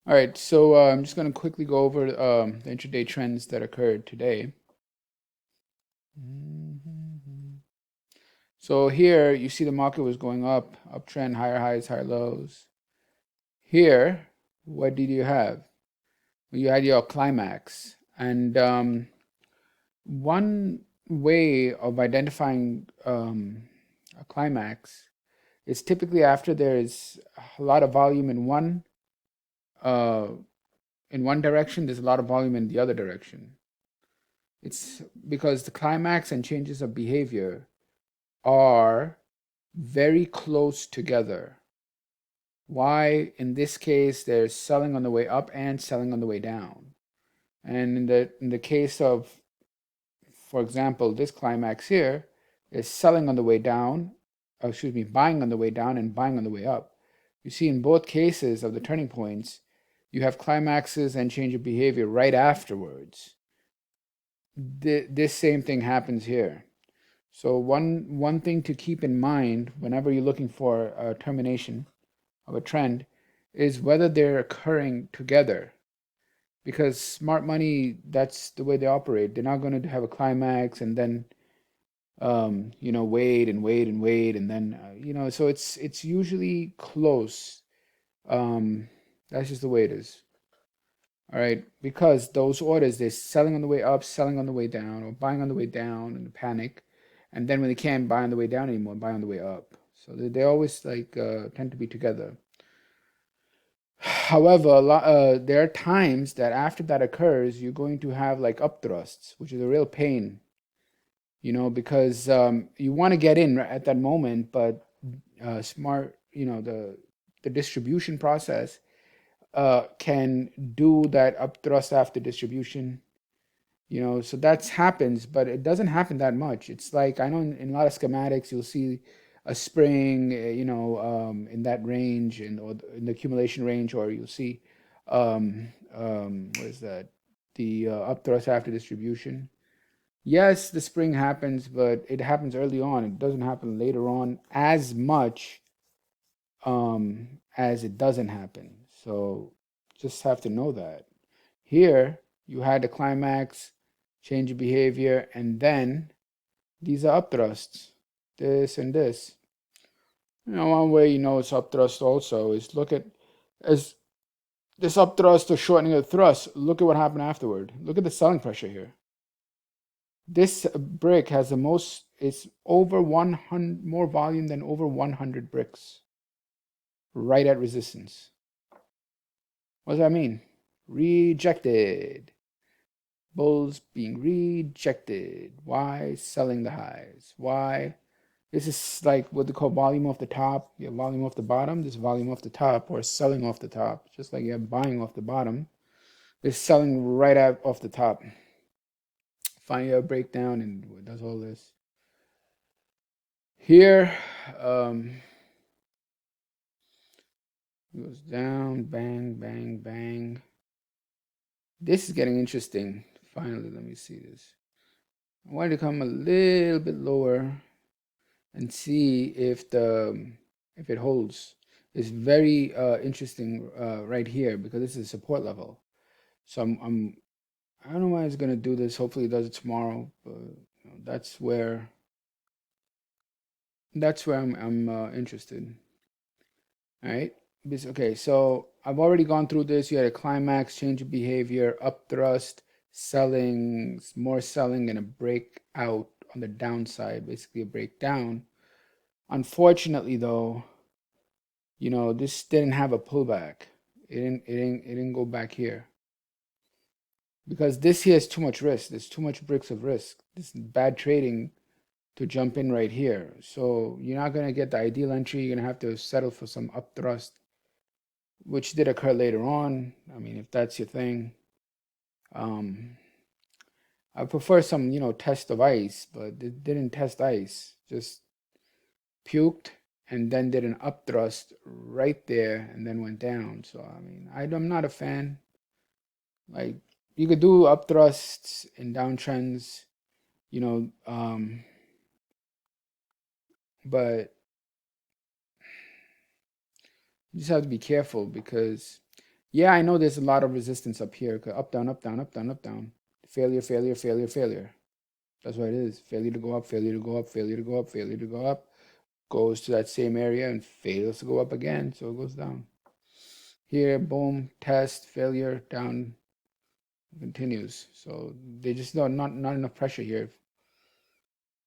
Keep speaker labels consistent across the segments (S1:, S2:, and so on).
S1: All right, so I'm just going to quickly go over the intraday trends that occurred today. So here you see the market was going up, uptrend, higher highs, higher lows. Here, what did you have? Well, you had your climax. And one way of identifying a climax is typically after there's a lot of volume uh, in one direction, there's a lot of volume in the other direction. It's because the climax and changes of behavior are very close together. Why? In this case, there's selling on the way up and selling on the way down. And in the case of, for example, this climax here is selling on the way down, excuse me, buying on the way down and buying on the way up. You see, in both cases of the turning points, you have climaxes and change of behavior right afterwards. This same thing happens here. So one thing to keep in mind whenever you're looking for a termination of a trend is whether they're occurring together. Because smart money, that's the way they operate. They're not going to have a climax and then wait and wait and wait and then so it's usually close. Um, that's just the way it is. All right, because those orders, they're selling on the way up, selling on the way down, or buying on the way down in a panic, and then when they can't buy on the way down anymore, buy on the way up. So they always like tend to be together. However, there are times that after that occurs, you're going to have like upthrusts, which is a real pain, because you want to get in at that moment, but smart, the distribution process can do that upthrust after distribution. So that happens, but it doesn't happen that much. It's like I know in a lot of schematics you'll see a spring, in that range and or in the accumulation range, or you'll see what is that? The upthrust after distribution. Yes, the spring happens, but it happens early on. It doesn't happen later on as much as it doesn't happen. So just have to know that. Here, you had the climax, change of behavior, and then these are upthrusts, this and this. One way you know it's upthrust also is look at as this upthrust or shortening of the thrust. Look at what happened afterward. Look at the selling pressure here. This brick has the most, it's over 100, more volume than over 100 bricks right at resistance. What does that mean? Rejected. Bulls being rejected. Why? Selling the highs. Why? This is like what they call volume off the top. You have volume off the bottom. This volume off the top, or selling off the top. Just like you have buying off the bottom. This selling right out off the top. Find your breakdown and it does all this. Here, it goes down, bang, bang, bang. This is getting interesting. Finally, let me see this. I wanted to come a little bit lower and see if it holds. It's very interesting right here because this is a support level. So I don't know why it's gonna do this. Hopefully, it does it tomorrow. But that's where I'm interested. All right. Okay, so I've already gone through this. You had a climax, change of behavior, upthrust, selling, more selling, and a breakout on the downside, basically a breakdown. Unfortunately, though, this didn't have a pullback. It didn't go back here because this here is too much risk. There's too much bricks of risk. This is bad trading to jump in right here. So you're not gonna get the ideal entry. You're gonna have to settle for some upthrust, which did occur later on. I mean, if that's your thing, um, I prefer some, test of ice, but it didn't test ice. Just puked and then did an upthrust right there and then went down. So I mean, I'm not a fan. Like you could do upthrusts in downtrends, you know, but you just have to be careful because Yeah, I know there's a lot of resistance up here. Up, down, up, down, up, down, up, down. Failure, failure, failure, failure. That's what it is. Failure to go up, failure to go up, failure to go up, failure to go up. Goes to that same area and fails to go up again, so it goes down. Here, boom, test, failure, down, continues. So they just not enough pressure here.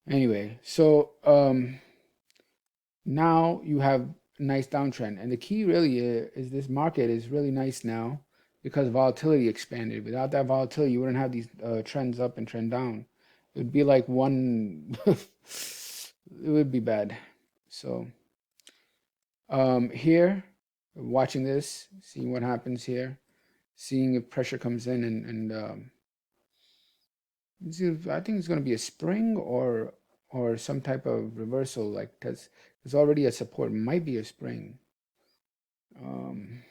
S1: Anyway, so now you have a nice downtrend, and the key really is this market is really nice now because volatility expanded. Without that volatility, you wouldn't have these trends up and trend down. It would be like one. It would be bad. So here, watching this, seeing what happens here, seeing if pressure comes in, and I think it's going to be a spring or some type of reversal. Like there's already a support, might be a spring. Um,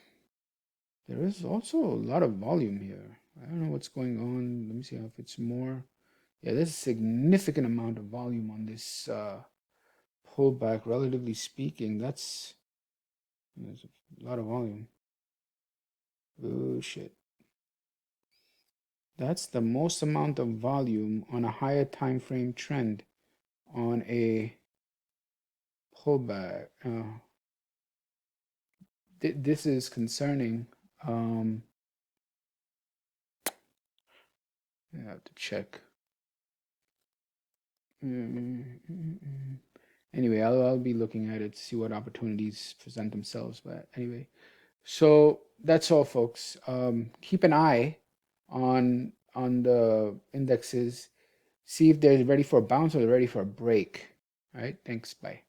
S1: there is also a lot of volume here. I don't know what's going on. Let me see if it's more. Yeah, there's a significant amount of volume on this pullback, relatively speaking. There's a lot of volume. Oh shit. That's the most amount of volume on a higher time frame trend on a pullback. This is concerning. Um, I have to check. Anyway, I'll be looking at it to see what opportunities present themselves. But anyway, so that's all, folks. Keep an eye on the indexes. See if they're ready for a bounce or they're ready for a break. All right. Thanks. Bye.